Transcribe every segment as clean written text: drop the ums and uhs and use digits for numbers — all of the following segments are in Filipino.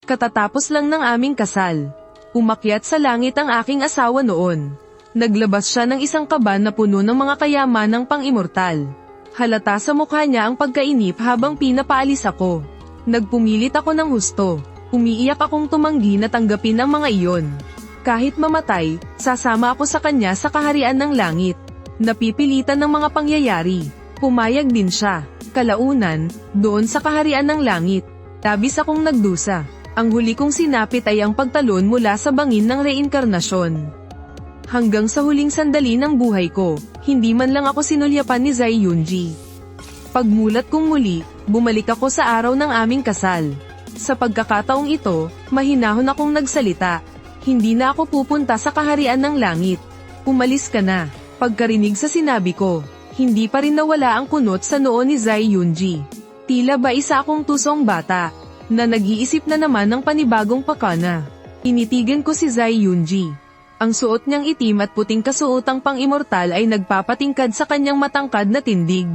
Katatapos lang ng aming kasal. Umakyat sa langit ang aking asawa noon. Naglabas siya ng isang kaban na puno ng mga kayamanang pang-imortal. Halata sa mukha niya ang pagkainip habang pinapaalis ako. Nagpumilit ako ng husto. Umiiyak akong tumanggi na tanggapin ang mga iyon. Kahit mamatay, sasama ako sa kanya sa kaharian ng langit. Napipilitan ng mga pangyayari. Pumayag din siya. Kalaunan, doon sa kaharian ng langit, labis akong nagdusa. Ang huli kong sinapit ay ang pagtalon mula sa bangin ng reinkarnasyon. Hanggang sa huling sandali ng buhay ko, hindi man lang ako sinulyapan ni Zai Yunji. Pagmulat kong muli, bumalik ako sa araw ng aming kasal. Sa pagkakataong ito, mahinahon akong nagsalita. Hindi na ako pupunta sa kaharian ng langit. Umalis ka na. Pagkarinig sa sinabi ko, hindi pa rin nawala ang kunot sa noo ni Zai Yunji. Tila ba isa akong tusong bata, na nag-iisip na naman ng panibagong pakana. Initigan ko si Zai Yunji. Ang suot niyang itim at puting kasuotang pang-imortal ay nagpapatingkad sa kanyang matangkad na tindig.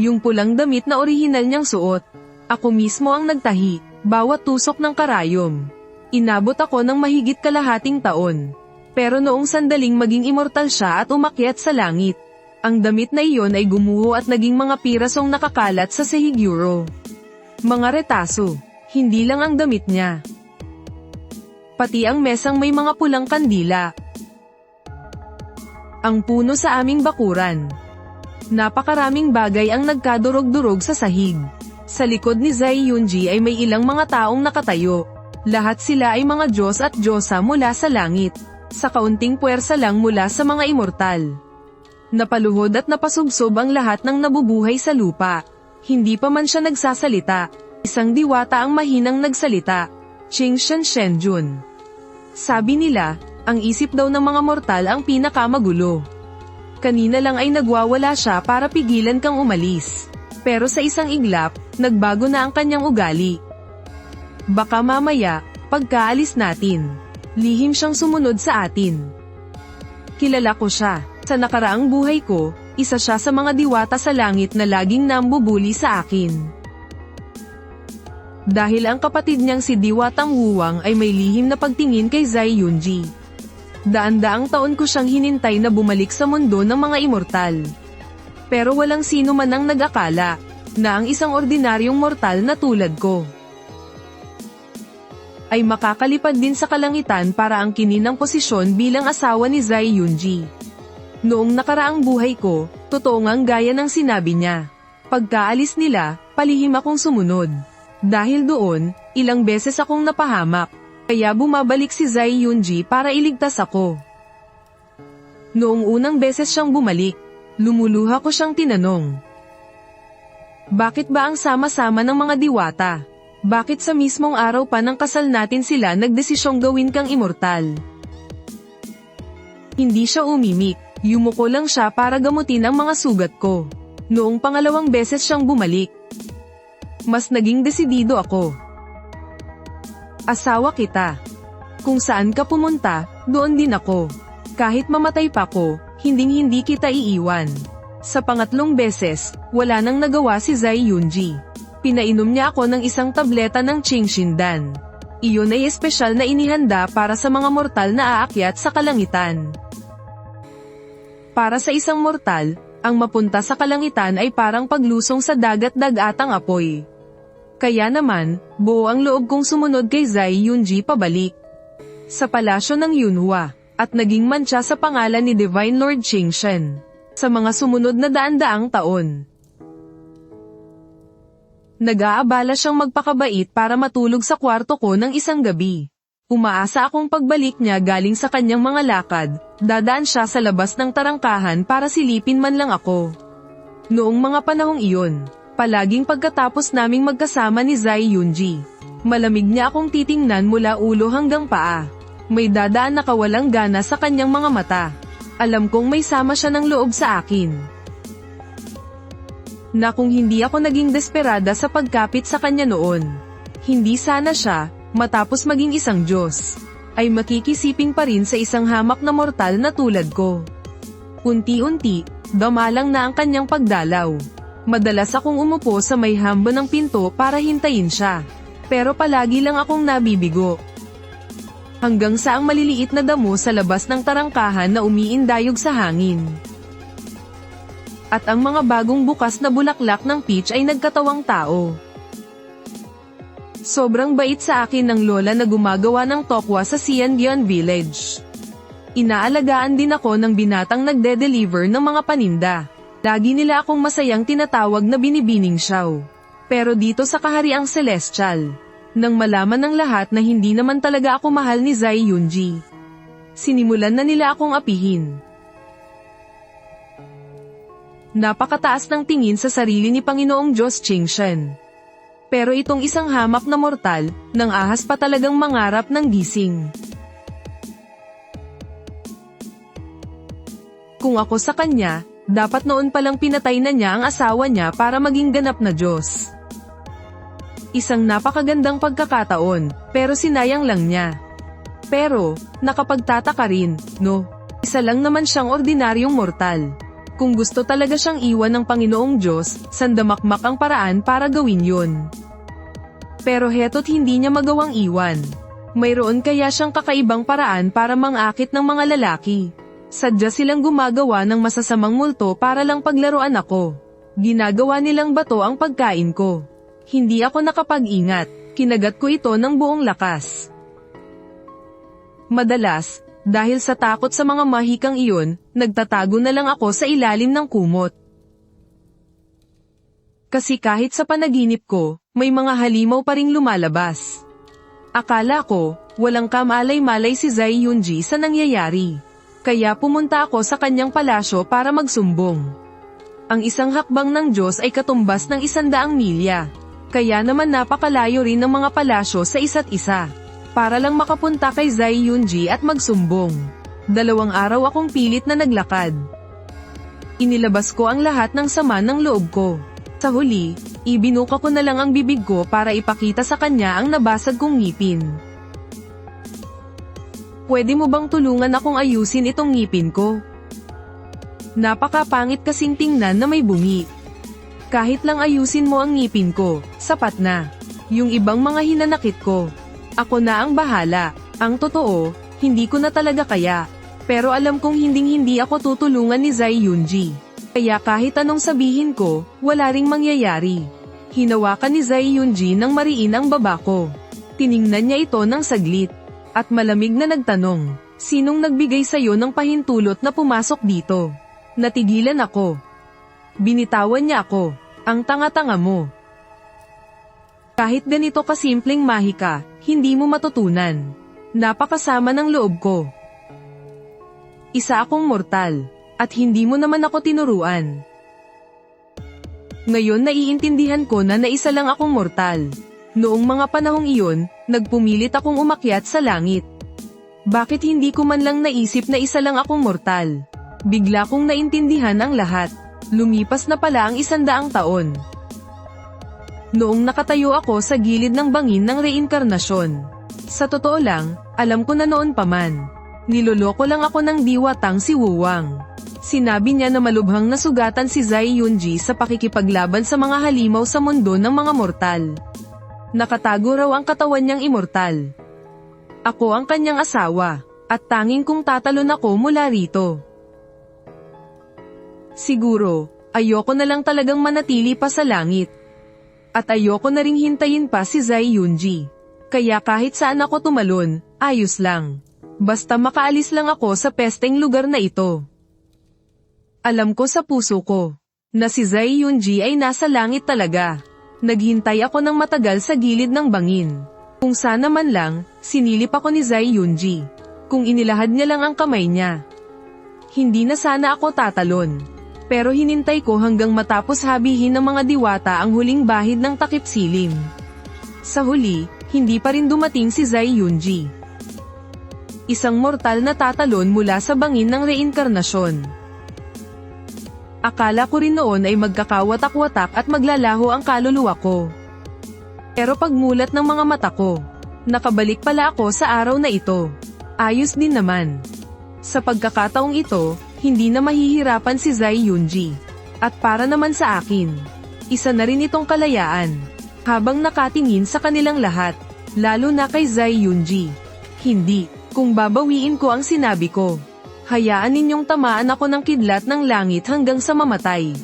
Yung pulang damit na orihinal niyang suot. Ako mismo ang nagtahi, bawat tusok ng karayom. Inabot ako ng mahigit kalahating taon. Pero noong sandaling maging immortal siya at umakyat sa langit, ang damit na iyon ay gumuho at naging mga pirasong nakakalat sa sahiguro. Mga retaso, hindi lang ang damit niya. Pati ang mesang may mga pulang kandila. Ang puno sa aming bakuran. Napakaraming bagay ang nagkadurog-durog sa sahig. Sa likod ni Zai Yunji ay may ilang mga taong nakatayo. Lahat sila ay mga Diyos at Diyosa mula sa langit. Sa kaunting puwersa lang mula sa mga immortal. Napaluhod at napasubsob ang lahat ng nabubuhay sa lupa. Hindi pa man siya nagsasalita. Isang diwata ang mahinang nagsalita. Qingshan Shenjun. Sabi nila, ang isip daw ng mga mortal ang pinakamagulo. Kanina lang ay nagwawala siya para pigilan kang umalis. Pero sa isang iglap, nagbago na ang kanyang ugali. Baka mamaya, pagkaalis natin, lihim siyang sumunod sa atin. Kilala ko siya. Sa nakaraang buhay ko, isa siya sa mga diwata sa langit na laging nambubuli sa akin. Dahil ang kapatid niyang si Diwatang Wuwang ay may lihim na pagtingin kay Zai Yunji. Daan-daang taon ko siyang hinintay na bumalik sa mundo ng mga immortal. Pero walang sino man ang nag-akala na ang isang ordinaryong mortal na tulad ko ay makakalipad din sa kalangitan para angkinin ang posisyon bilang asawa ni Zai Yunji. Noong nakaraang buhay ko, totoo ngang gaya ng sinabi niya. Pagkaalis nila, palihim akong sumunod. Dahil doon, ilang beses akong napahamak, kaya bumabalik si Zai Yunji para iligtas ako. Noong unang beses siyang bumalik, lumuluha ko siyang tinanong. Bakit ba ang sama-sama ng mga diwata? Bakit sa mismong araw pa ng kasal natin sila nagdesisyong gawin kang immortal? Hindi siya umimik, yumuko lang siya para gamutin ang mga sugat ko. Noong pangalawang beses siyang bumalik, mas naging desidido ako. Asawa kita. Kung saan ka pumunta, doon din ako. Kahit mamatay pa ko, hinding-hindi kita iiwan. Sa pangatlong beses, wala nang nagawa si Zai Yunji. Pinainom niya ako ng isang tableta ng Qingshindan. Iyon ay espesyal na inihanda para sa mga mortal na aakyat sa kalangitan. Para sa isang mortal, ang mapunta sa kalangitan ay parang paglusong sa dagat-dagatang apoy. Kaya naman, buo ang loob kong sumunod kay Zai Yunji pabalik sa palasyo ng Yunhua, at naging mantsa sa pangalan ni Divine Lord Qingshan sa mga sumunod na daan-daang taon. Nag-aabala siyang magpakabait para matulog sa kwarto ko ng isang gabi. Umaasa akong pagbalik niya galing sa kanyang mga lakad, dadaan siya sa labas ng tarangkahan para silipin man lang ako. Noong mga panahong iyon, palaging pagkatapos naming magkasama ni Zai Yunji, malamig niya akong titingnan mula ulo hanggang paa. May dadaan na kawalang gana sa kanyang mga mata. Alam kong may sama siya ng loob sa akin. Na kung hindi ako naging desperada sa pagkapit sa kanya noon, hindi sana siya, matapos maging isang Diyos, ay makikisiping pa rin sa isang hamak na mortal na tulad ko. Unti-unti, damalang na ang kanyang pagdalaw. Madalas akong umupo sa may hambo ng pinto para hintayin siya. Pero palagi lang akong nabibigo. Hanggang sa ang maliliit na damo sa labas ng tarangkahan na umiindayog sa hangin. At ang mga bagong bukas na bulaklak ng peach ay nagkatawang tao. Sobrang bait sa akin ng lola na gumagawa ng tokwa sa Siandian Village. Inaalagaan din ako ng binatang nagde-deliver ng mga paninda. Lagi nila akong masayang tinatawag na binibining siyaw. Pero dito sa Kahariang Celestial, nang malaman ng lahat na hindi naman talaga ako mahal ni Zai Yunji, sinimulan na nila akong apihin. Napakataas ng tingin sa sarili ni Panginoong Diyos Qingshen. Pero itong isang hamak na mortal, nang ahas pa talagang mangarap ng gising. Kung ako sa kanya, dapat noon palang pinatay na niya ang asawa niya para maging ganap na Diyos. Isang napakagandang pagkakataon, pero sinayang lang niya. Pero, nakapagtataka rin, no? Isa lang naman siyang ordinaryong mortal. Kung gusto talaga siyang iwan ng Panginoong Diyos, sandamakmak ang paraan para gawin yun. Pero heto't hindi niya magawang iwan. Mayroon kaya siyang kakaibang paraan para mangakit ng mga lalaki. Sadya silang gumagawa ng masasamang multo para lang paglaruan ako. Ginagawa nilang bato ang pagkain ko. Hindi ako nakapag-ingat, kinagat ko ito ng buong lakas. Madalas, dahil sa takot sa mga mahikang iyon, nagtatago na lang ako sa ilalim ng kumot. Kasi kahit sa panaginip ko, may mga halimaw pa ring lumalabas. Akala ko, walang kamalay-malay si Zai Yunji sa nangyayari. Kaya pumunta ako sa kanyang palasyo para magsumbong. Ang isang hakbang ng Diyos ay katumbas ng 100 milya. Kaya naman napakalayo rin ng mga palasyo sa isa't isa. Para lang makapunta kay Zai Yunji at magsumbong. 2 araw akong pilit na naglakad. Inilabas ko ang lahat ng sama ng loob ko. Sa huli, ibinuka ko na lang ang bibig ko para ipakita sa kanya ang nabasag kong ngipin. Pwede mo bang tulungan akong ayusin itong ngipin ko? Napakapangit kasing tingnan na may bungi. Kahit lang ayusin mo ang ngipin ko, sapat na. Yung ibang mga hinanakit ko, ako na ang bahala. Ang totoo, hindi ko na talaga kaya. Pero alam kong hinding-hindi ako tutulungan ni Zai Yunji. Kaya kahit anong sabihin ko, wala ring mangyayari. Hinawakan ni Zai Yunji ng mariin ang baba ko. Tiningnan niya ito ng saglit. At malamig na nagtanong, sinong nagbigay sa'yo ng pahintulot na pumasok dito? Natigilan ako. Binitawan niya ako. Ang tanga-tanga mo. Kahit ganito kasimpleng mahika, hindi mo matutunan. Napakasama ng loob ko. Isa akong mortal, at hindi mo naman ako tinuruan. Ngayon naiintindihan ko na naisa lang akong mortal. Noong mga panahong iyon, nagpumilit akong umakyat sa langit. Bakit hindi ko man lang naisip na isa lang akong mortal? Bigla kong naintindihan ang lahat. Lumipas na pala ang 100 taon. Noong nakatayo ako sa gilid ng bangin ng reinkarnasyon. Sa totoo lang, alam ko na noon pa man. Niloloko lang ako ng diwatang si Wuwang. Sinabi niya na malubhang nasugatan si Zai Yunji sa pakikipaglaban sa mga halimaw sa mundo ng mga mortal. Nakatago raw ang katawan niyang immortal. Ako ang kanyang asawa, at tanging kung tatalon ako mula rito. Siguro, ayoko na lang talagang manatili pa sa langit. At ayoko na ring hintayin pa si Zai Yunji. Kaya kahit saan ako tumalon, ayos lang. Basta makaalis lang ako sa pesteng lugar na ito. Alam ko sa puso ko, na si Zai Yunji ay nasa langit talaga. Naghintay ako ng matagal sa gilid ng bangin. Kung sana man lang, sinilip ako ni Zai Yunji. Kung inilahad niya lang ang kamay niya. Hindi na sana ako tatalon. Pero hinintay ko hanggang matapos habihin ng mga diwata ang huling bahid ng takip silim. Sa huli, hindi pa rin dumating si Zai Yunji. Isang mortal na tatalon mula sa bangin ng reinkarnasyon. Akala ko rin noon ay magkakawatak-watak at maglalaho ang kaluluwa ko. Pero pagmulat ng mga mata ko, nakabalik pala ako sa araw na ito. Ayos din naman. Sa pagkakataong ito, hindi na mahihirapan si Zai Yunji. At para naman sa akin, Isa na rin itong kalayaan. Habang nakatingin sa kanilang lahat, lalo na kay Zai Yunji. Hindi, kung babawiin ko ang sinabi ko. Hayaan ninyong tamaan ako ng kidlat ng langit hanggang sa mamatay.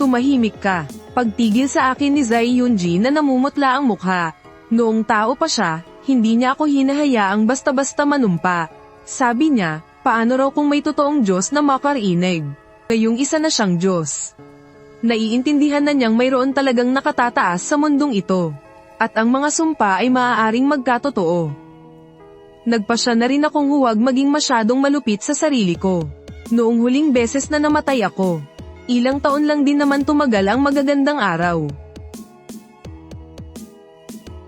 Tumahimik ka. Pagtigil sa akin ni Zai Yunji na namumutla ang mukha. Noong tao pa siya, hindi niya ako hinahayaang basta-basta manumpa. Sabi niya, paano raw kung may totoong Diyos na makarinig? Ngayong isa na siyang Diyos. Naiintindihan na niyang mayroon talagang nakatataas sa mundong ito. At ang mga sumpa ay maaaring magkatotoo. Nagpasya na rin akong huwag maging masyadong malupit sa sarili ko. Noong huling beses na namatay ako, ilang taon lang din naman tumagal ang magagandang araw.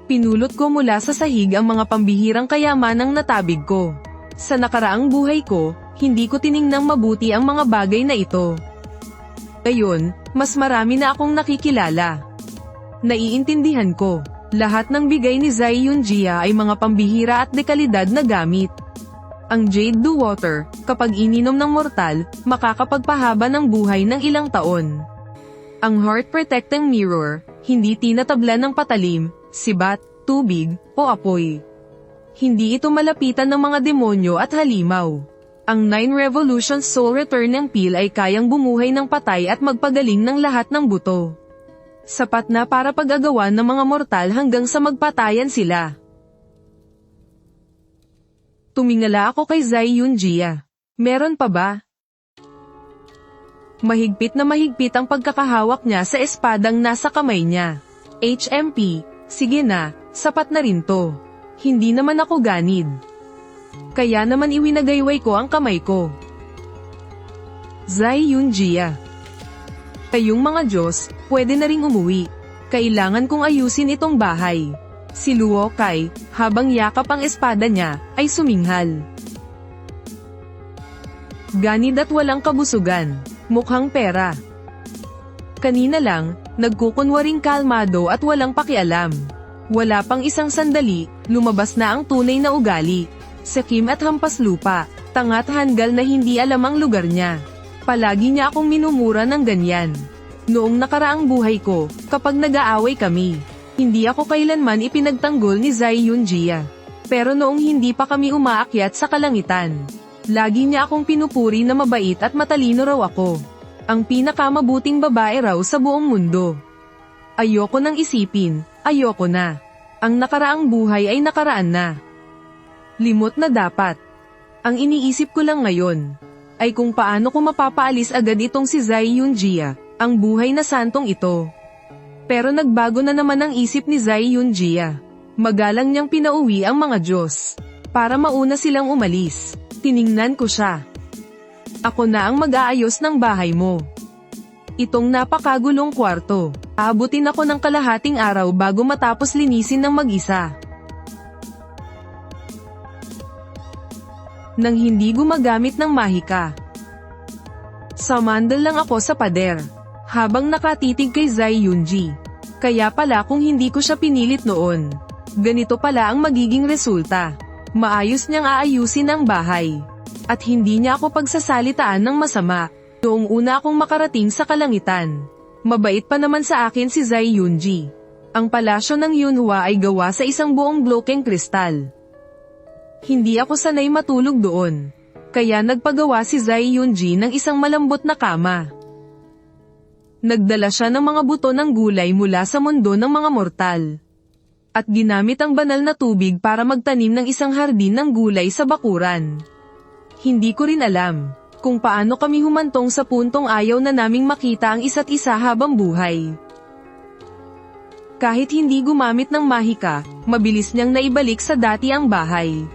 Pinulot ko mula sa sahig ang mga pambihirang kayamanang natabig ko. Sa nakaraang buhay ko, hindi ko tiningnang mabuti ang mga bagay na ito. Ngayon, mas marami na akong nakikilala. Naiintindihan ko, lahat ng bigay ni Zai Yunji ay mga pambihira at dekalidad na gamit. Ang Jade Dew Water, kapag ininom ng mortal, makakapagpahaba ng buhay ng ilang taon. Ang Heart Protecting Mirror, hindi tinatablan ng patalim, sibat, tubig, o apoy. Hindi ito malapitan ng mga demonyo at halimaw. Ang 9 Revolutions Soul Returning Pill ay kayang bumuhay ng patay at magpagaling ng lahat ng buto. Sapat na para pag-agawan ng mga mortal hanggang sa magpatayan sila. Tumingala ako kay Zai Yunji. Meron pa ba? Mahigpit na mahigpit ang pagkakahawak niya sa espadang nasa kamay niya. HMP, sige na, sapat na rin to. Hindi naman ako ganid. Kaya naman iwinagayway ko ang kamay ko. Zai Yunji. Kayong mga Diyos, pwede na ring umuwi. Kailangan kong ayusin itong bahay. Si Luo Kai, habang yakap ang espada niya, ay suminghal. Ganid at walang kabusugan. Mukhang pera. Kanina lang, nagkukunwaring kalmado at walang pakialam. Wala pang isang sandali, lumabas na ang tunay na ugali. Sakim at hampas lupa, tangat hanggal na hindi alam ang lugar niya. Palagi niya akong minumura ng ganyan. Noong nakaraang buhay ko, kapag nag-aaway kami, hindi ako kailanman ipinagtanggol ni Zai Yunji. Pero noong hindi pa kami umaakyat sa kalangitan, lagi niya akong pinupuri na mabait at matalino raw ako. Ang pinakamabuting babae raw sa buong mundo. Ayoko nang isipin, ayoko na. Ang nakaraang buhay ay nakaraan na. Limot na dapat. Ang iniisip ko lang ngayon, ay kung paano ko mapapaalis agad itong si Zai Yunji, ang buhay na santong ito. Pero nagbago na naman ang isip ni Zai Yunji. Magalang niyang pinauwi ang mga Diyos. Para mauna silang umalis, tiningnan ko siya. Ako na ang mag-aayos ng bahay mo. Itong napakagulong kwarto, aabutin ako ng kalahating araw bago matapos linisin ng mag-isa. Nang hindi gumagamit ng mahika. Samandal lang ako sa pader, habang nakatitig kay Zai Yunji. Kaya pala kung hindi ko siya pinilit noon, ganito pala ang magiging resulta. Maayos niyang aayusin ang bahay. At hindi niya ako pagsasalitaan ng masama. Noong una akong makarating sa kalangitan, mabait pa naman sa akin si Zai Yunji. Ang palasyo ng Yunhua ay gawa sa isang buong blokeng kristal. Hindi ako sanay matulog doon. Kaya nagpagawa si Zai Yunji ng isang malambot na kama. Nagdala siya ng mga buto ng gulay mula sa mundo ng mga mortal. At ginamit ang banal na tubig para magtanim ng isang hardin ng gulay sa bakuran. Hindi ko rin alam kung paano kami humantong sa puntong ayaw na naming makita ang isa't isa habang buhay. Kahit hindi gumamit ng mahika, mabilis niyang naibalik sa dati ang bahay.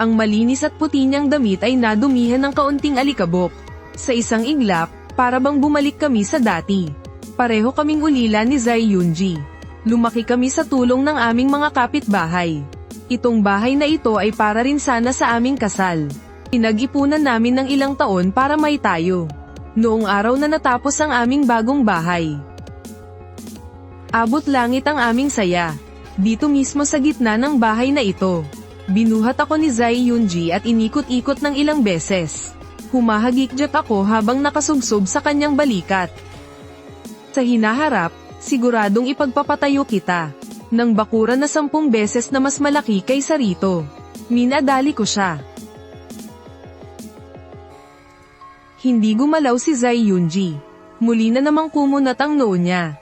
Ang malinis at puti niyang damit ay nadumihan ng kaunting alikabok. Sa isang iglap, para bang bumalik kami sa dati. Pareho kaming ulila ni Zai Yunji. Lumaki kami sa tulong ng aming mga kapitbahay. Itong bahay na ito ay para rin sana sa aming kasal. Pinag-ipunan namin ng ilang taon para may tayo. Noong araw na natapos ang aming bagong bahay. Abot langit ang aming saya. Dito mismo sa gitna ng bahay na ito. Binuhat ako ni Zai Yunji at inikot-ikot ng ilang beses. Humahagikjat ako habang nakasubsob sa kanyang balikat. Sa hinaharap, siguradong ipagpapatayo kita. Nang bakuran na 10 beses na mas malaki kaysa rito. Minadali ko siya. Hindi gumalaw si Zai Yunji. Muli na namang kumunat ang noo niya.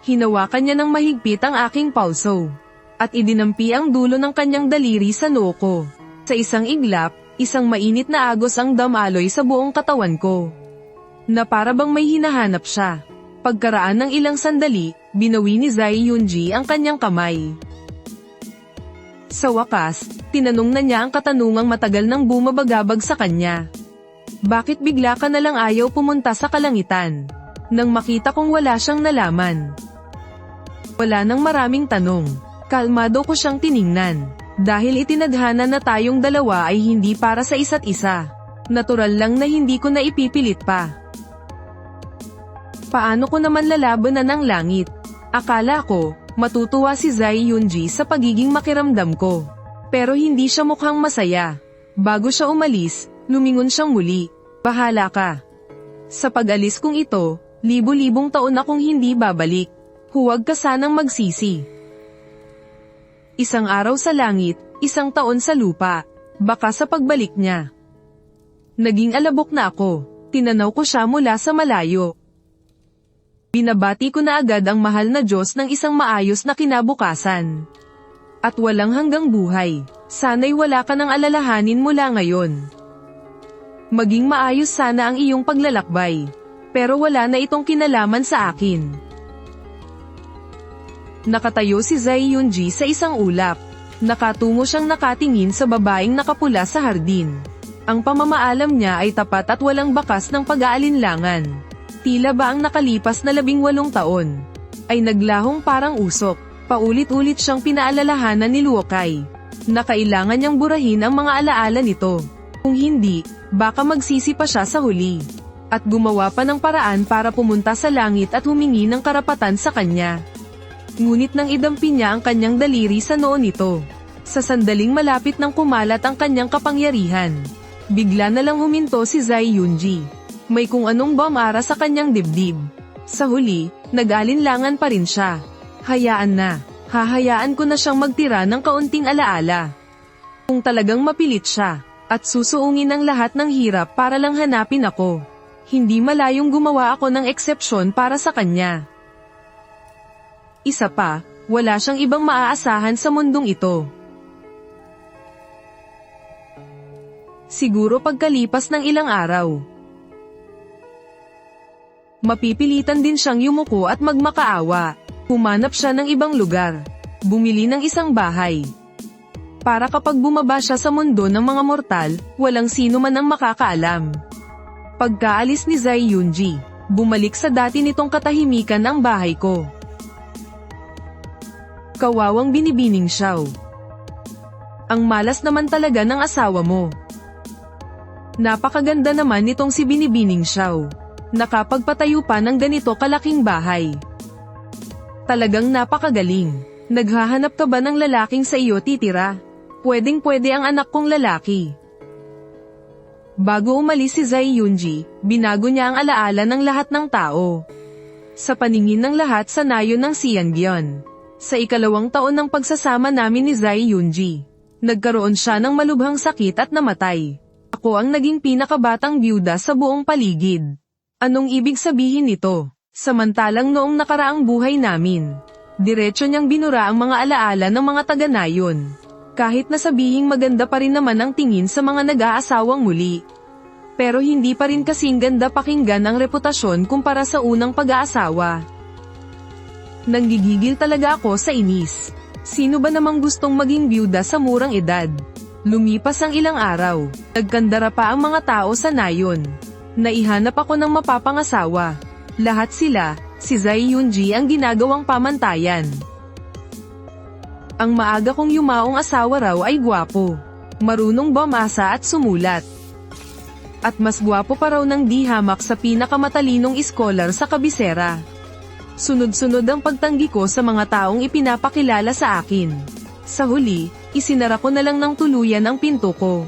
Hinawakan niya ng mahigpit ang aking pulso. At idinampi ang dulo ng kanyang daliri sa noo ko. Sa isang iglap, isang mainit na agos ang damaloy sa buong katawan ko. Na para bang may hinahanap siya. Pagkaraan ng ilang sandali, binawi ni Zai Yunji ang kanyang kamay. Sa wakas, tinanong na niya ang katanungang matagal nang bumabagabag sa kanya. Bakit bigla ka nalang ayaw pumunta sa kalangitan? Nang makita kong wala siyang nalaman. Wala nang maraming tanong. Kalmado ko siyang tiningnan. Dahil itinadhana na tayong dalawa ay hindi para sa isa't isa. Natural lang na hindi ko na ipipilit pa. Paano ko naman lalabanan ang langit? Akala ko, matutuwa si Zai Yunji sa pagiging makiramdam ko. Pero hindi siya mukhang masaya. Bago siya umalis, lumingon siyang muli. Bahala ka. Sa pag-alis kong ito, libo-libong taon akong hindi babalik. Huwag ka sanang magsisi. Isang araw sa langit, isang taon sa lupa. Baka sa pagbalik niya. Naging alabok na ako. Tinanaw ko siya mula sa malayo. Binabati ko na agad ang mahal na Diyos ng isang maayos na kinabukasan. At walang hanggang buhay. Sana'y wala ka nang alalahanin mula ngayon. Maging maayos sana ang iyong paglalakbay. Pero wala na itong kinalaman sa akin. Nakatayo si Zai Yunji sa isang ulap. Nakatungo siyang nakatingin sa babaeng nakapula sa hardin. Ang pamamaalam niya ay tapat at walang bakas ng pag-aalinlangan. Tila ba ang nakalipas na 18 taon ay naglahong parang usok. Paulit-ulit siyang pinaalalahanan ni Luokai na kailangan niyang burahin ang mga alaala nito. Kung hindi, baka magsisi pa siya sa huli. At gumawa pa ng paraan para pumunta sa langit at humingi ng karapatan sa kanya. Ngunit nang idampi niya ang kanyang daliri sa noo nito, sa sandaling malapit nang kumalat ang kanyang kapangyarihan, bigla na lang huminto si Zai Yunji. May kung anong bamara sa kanyang dibdib. Sa huli, nag-alinlangan pa rin siya. Hayaan na. Hahayaan ko na siyang magtira ng kaunting alaala. Kung talagang mapilit siya, at susuungin ang lahat ng hirap para lang hanapin ako, hindi malayong gumawa ako ng eksepsyon para sa kanya. Isa pa, wala siyang ibang maaasahan sa mundong ito. Siguro pagkalipas ng ilang araw, mapipilitan din siyang yumuko at magmakaawa. Humanap siya ng ibang lugar. Bumili ng isang bahay. Para kapag bumaba siya sa mundo ng mga mortal, walang sino man ang makakaalam. Pagkaalis ni Zai Yunji, bumalik sa dati nitong katahimikan ang bahay ko. Kawawang Binibining Xiao. Ang malas naman talaga ng asawa mo. Napakaganda naman nitong si Binibining Xiao. Nakapagpatayo pa ng ganito kalaking bahay. Talagang napakagaling. Naghahanap ka ba ng lalaking sa iyo titira? Pwedeng-pwede ang anak kong lalaki. Bago umalis si Zai Yunji, binago niya ang alaala ng lahat ng tao. Sa paningin ng lahat sa nayon ng Xiangyan. Sa ikalawang taon ng pagsasama namin ni Zai Yunji, nagkaroon siya ng malubhang sakit at namatay. Ako ang naging pinakabatang byuda sa buong paligid. Anong ibig sabihin nito? Samantalang noong nakaraang buhay namin, diretso niyang binura ang mga alaala ng mga taga-nayon. Kahit na sabihing maganda pa rin naman ang tingin sa mga nag-aasawang muli. Pero hindi pa rin kasing ganda pakinggan ang reputasyon kumpara sa unang pag-aasawa. Nanggigigil talaga ako sa inis. Sino ba namang gustong maging byuda sa murang edad? Lumipas ang ilang araw, nagkandara pa ang mga tao sa nayon. Naihanap ako ng mapapangasawa. Lahat sila, si Zai Yunji ang ginagawang pamantayan. Ang maaga kong yumaong asawa raw ay gwapo, marunong bumasa at sumulat. At mas gwapo pa raw ng di hamak sa pinakamatalinong iskolar sa kabisera. Sunod-sunod ang pagtanggi ko sa mga taong ipinapakilala sa akin. Sa huli, isinara ko na lang ng tuluyan ang pinto ko.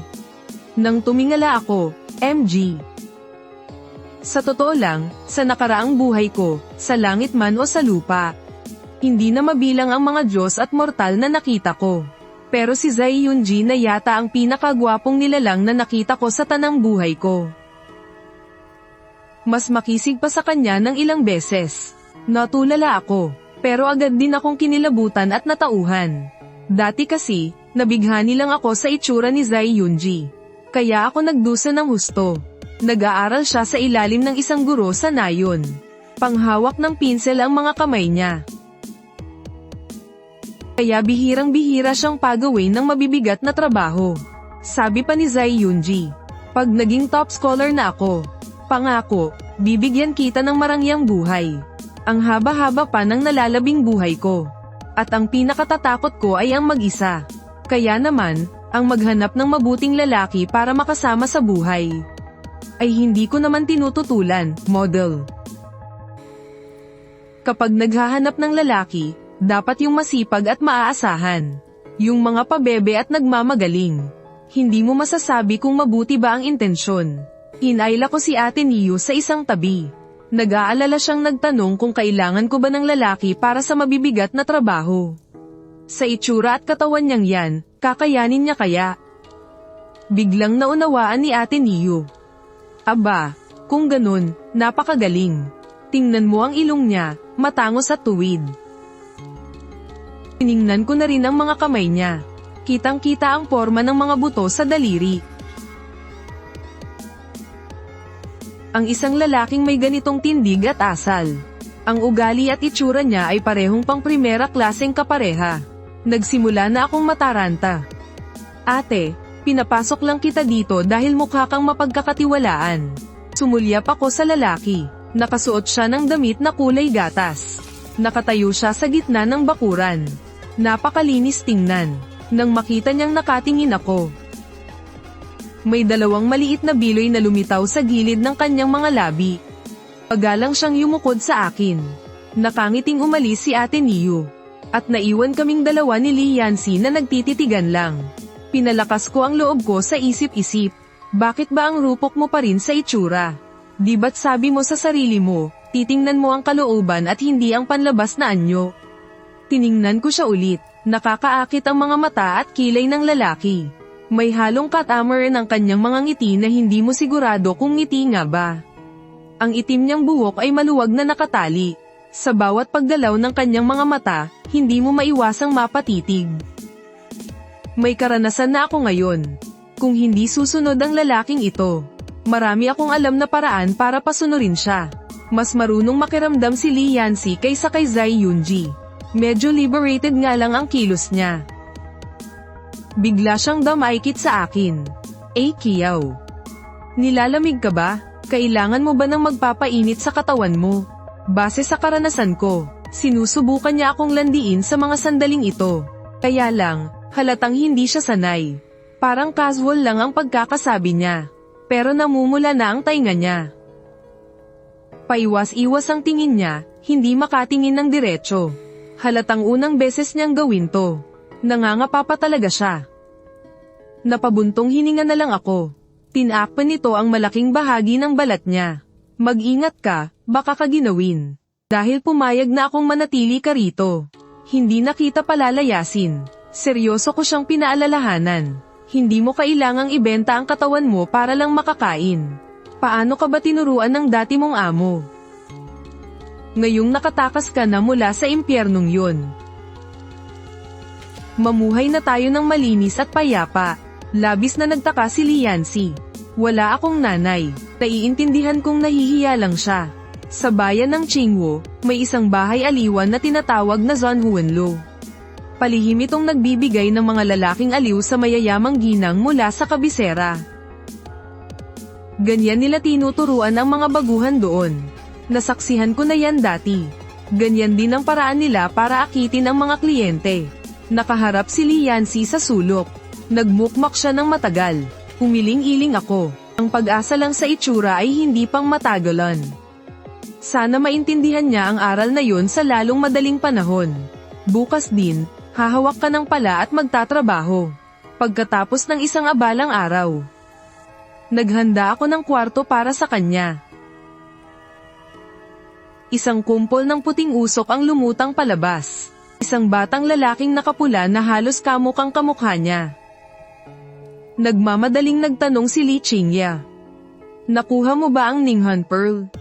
Nang tumingala ako, MG. Sa totoo lang, sa nakaraang buhay ko, sa langit man o sa lupa, hindi na mabilang ang mga Diyos at mortal na nakita ko. Pero si Zai Yunji na yata ang pinakagwapong nilalang na nakita ko sa tanang buhay ko. Mas makisig pa sa kanya ng ilang beses. Natulala ako, pero agad din akong kinilabutan at natauhan. Dati kasi, nabighani lang ako sa itsura ni Zai Yunji. Kaya ako nagdusa ng husto. Nag-aaral siya sa ilalim ng isang guro sa nayon. Panghawak ng pinsel ang mga kamay niya. Kaya bihirang-bihira siyang pagawin ng mabibigat na trabaho. Sabi pa ni Zai Yunji, pag naging top scholar na ako, pangako, bibigyan kita ng marangyang buhay. Ang haba-haba pa ng nalalabing buhay ko. At ang pinakatatakot ko ay ang mag-isa. Kaya naman, ang maghanap ng mabuting lalaki para makasama sa buhay. Ay hindi ko naman tinututulan, model. Kapag naghahanap ng lalaki, dapat yung masipag at maaasahan. Yung mga pabebe at nagmamagaling. Hindi mo masasabi kung mabuti ba ang intensyon. Inayla ko si Ate Niyo sa isang tabi. Nag-aalala siyang nagtanong kung kailangan ko ba ng lalaki para sa mabibigat na trabaho. Sa itsura at katawan niyang yan, kakayanin niya kaya? Biglang naunawaan ni Ate Niyo. Aba, kung ganun, napakagaling. Tingnan mo ang ilong niya, matangos at tuwid. Tiningnan ko na rin ang mga kamay niya. Kitang-kita ang forma ng mga buto sa daliri. Ang isang lalaking may ganitong tindig at asal. Ang ugali at itsura niya ay parehong pang primera klaseng kapareha. Nagsimula na akong mataranta. Ate, pinapasok lang kita dito dahil mukha kang mapagkakatiwalaan. Sumulyap ako sa lalaki. Nakasuot siya ng damit na kulay gatas. Nakatayo siya sa gitna ng bakuran. Napakalinis tingnan. Nang makita niyang nakatingin ako, may dalawang maliit na biloy na lumitaw sa gilid ng kanyang mga labi. Pagalang siyang yumukod sa akin. Nakangiting umalis si Ate Niyo. At naiwan kaming dalawa ni Li Yancy na nagtititigan lang. Pinalakas ko ang loob ko sa isip-isip. Bakit ba ang rupok mo pa rin sa itsura? Di ba't sabi mo sa sarili mo, titingnan mo ang kalooban at hindi ang panlabas na anyo? Tiningnan ko siya ulit. Nakakaakit ang mga mata at kilay ng lalaki. May halong cut-armor ng kanyang mga ngiti na hindi mo sigurado kung ngiti nga ba. Ang itim niyang buhok ay maluwag na nakatali. Sa bawat paggalaw ng kanyang mga mata, hindi mo maiwasang mapatitig. May karanasan na ako ngayon. Kung hindi susunod ang lalaking ito, marami akong alam na paraan para pasunurin siya. Mas marunong makiramdam si Li Yancy kaysa kay Zai Yunji. Medyo liberated nga lang ang kilos niya. Bigla siyang damaykit sa akin. Kiyaw. Nilalamig ka ba? Kailangan mo ba ng magpapainit sa katawan mo? Base sa karanasan ko, sinusubukan niya akong landiin sa mga sandaling ito. Kaya lang, halatang hindi siya sanay. Parang casual lang ang pagkakasabi niya. Pero namumula na ang tainga niya. Paiwas-iwas ang tingin niya, hindi makatingin ng diretso. Halatang unang beses niyang gawin to. Nangangapa pa talaga siya. Napabuntong hininga na lang ako. Tinakpan nito ang malaking bahagi ng balat niya. Mag-ingat ka, baka ka ginawin. Dahil pumayag na akong manatili ka rito. Hindi na kita palalayasin. Seryoso ko siyang pinaalalahanan. Hindi mo kailangang ibenta ang katawan mo para lang makakain. Paano ka ba tinuruan ng dati mong amo? Ngayong nakatakas ka na mula sa impyernong yun. Mamuhay na tayo ng malinis at payapa. Labis na nagtaka si Li Yancy. Wala akong nanay. Naiintindihan kong nahihiya lang siya. Sa bayan ng Qingwo, may isang bahay aliwan na tinatawag na Zhanhuanlo. Palihim itong nagbibigay ng mga lalaking aliw sa mayayamang ginang mula sa kabisera. Ganyan nila tinuturuan ang mga baguhan doon. Nasaksihan ko na yan dati. Ganyan din ang paraan nila para akitin ang mga kliyente. Nakaharap si Li Yancy sa sulok. Nagmukmak siya ng matagal. Umiling-iling ako. Ang pag-asa lang sa itsura ay hindi pang matagalan. Sana maintindihan niya ang aral na yun sa lalong madaling panahon. Bukas din, hahawak ka ng pala at magtatrabaho. Pagkatapos ng isang abalang araw, naghanda ako ng kwarto para sa kanya. Isang kumpol ng puting usok ang lumutang palabas. Isang batang lalaking nakapula na halos kamukhang kamukha niya. Nagmamadaling nagtanong si Li Qingya. Nakuha mo ba ang Ninghan Pearl?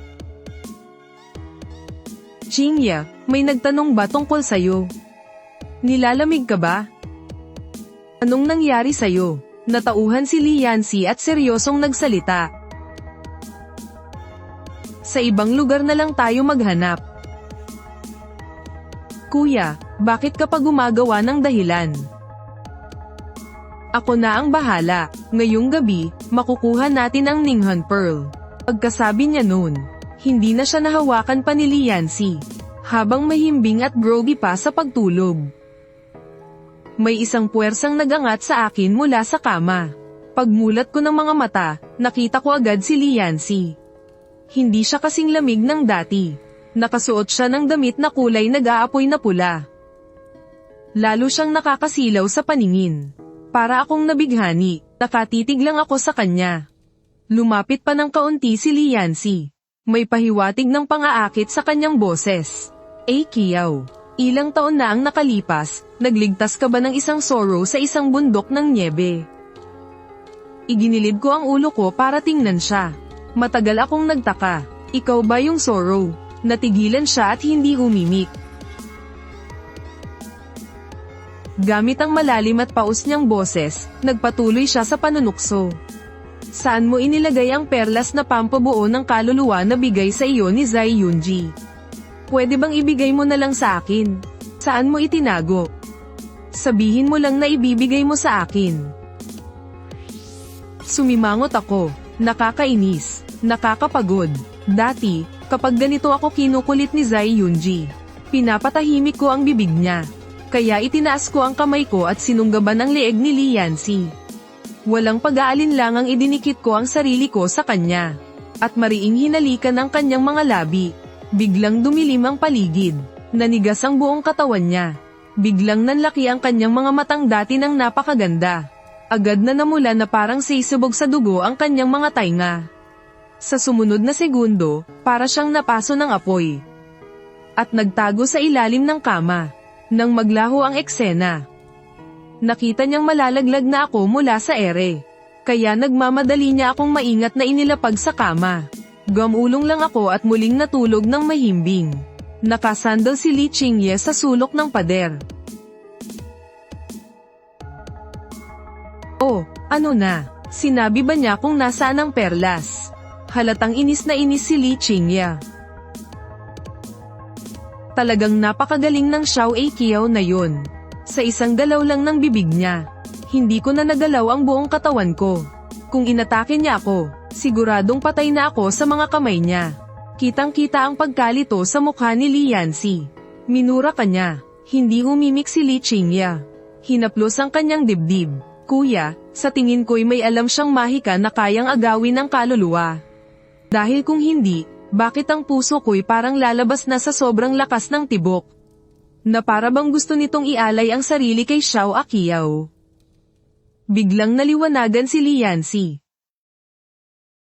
Qingya, may nagtanong ba tungkol sa'yo? Nilalamig ka ba? Anong nangyari sa'yo? Natauhan si Li Yanxi at seryosong nagsalita. Sa ibang lugar na lang tayo maghanap. Kuya, bakit ka pa gumagawa ng dahilan? Ako na ang bahala. Ngayong gabi, makukuha natin ang Ninghan Pearl. Pagkasabi niya noon, hindi na siya nahawakan pa ni Li Yanxi, habang mahimbing at groggy pa sa pagtulog. May isang puwersang nagangat sa akin mula sa kama. Pagmulat ko ng mga mata, nakita ko agad si Li Yanxi. Hindi siya kasing lamig ng dati. Nakasuot siya ng damit na kulay nag-aapoy na pula. Lalo siyang nakakasilaw sa paningin. Para akong nabighani, nakatitig lang ako sa kanya. Lumapit pa ng kaunti si Li Yanxi. May pahiwatig ng pang-aakit sa kanyang boses. Kiyaw, ilang taon na ang nakalipas, nagligtas ka ba ng isang sorrow sa isang bundok ng nyebe? Iginilid ko ang ulo ko para tingnan siya. Matagal akong nagtaka. Ikaw ba yung sorrow? Natigilan siya at hindi umimik. Gamit ang malalim at paus niyang boses, nagpatuloy siya sa panunukso. Saan mo inilagay ang perlas na pampabuo ng kaluluwa na bigay sa iyo ni Zai Yunji? Pwede bang ibigay mo na lang sa akin? Saan mo itinago? Sabihin mo lang na ibibigay mo sa akin. Sumimangot ako. Nakakainis. Nakakapagod. Dati, kapag ganito ako kinukulit ni Zai Yunji, pinapatahimik ko ang bibig niya. Kaya itinaas ko ang kamay ko at sinunggaban ang leeg ni Li Yanxi. Walang pag-aalinlangang idinikit ko ang sarili ko sa kanya. At mariing hinalikan ang kanyang mga labi. Biglang dumilim ang paligid. Nanigas ang buong katawan niya. Biglang nanlaki ang kanyang mga matang dati ng napakaganda. Agad na namula na parang sisubog sa dugo ang kanyang mga tainga. Sa sumunod na segundo, para siyang napaso ng apoy. At nagtago sa ilalim ng kama. Nang maglaho ang eksena, nakita niyang malalaglag na ako mula sa ere. Kaya nagmamadali niya akong maingat na inilapag sa kama. Gamulong lang ako at muling natulog ng mahimbing. Nakasandal si Li Qingye sa sulok ng pader. Oh, ano na? Sinabi ba niya kung nasaan ang perlas? Halatang inis na inis si Li Qingye. Talagang napakagaling ng Xiao Kiao na yun. Sa isang galaw lang ng bibig niya, hindi ko na nagalaw ang buong katawan ko. Kung inatake niya ako, siguradong patay na ako sa mga kamay niya. Kitang-kita ang pagkalito sa mukha ni Li Yanxi. Minura ka niya. Hindi umimik si Li Qingye. Hinaplos ang kanyang dibdib. Kuya, sa tingin ko'y may alam siyang mahika na kayang agawin ang kaluluwa. Dahil kung hindi, bakit ang puso ko'y parang lalabas na sa sobrang lakas ng tibok? Na para bang gusto nitong ialay ang sarili kay Xiao Kiao. Biglang naliwanagan si Li Yanxi.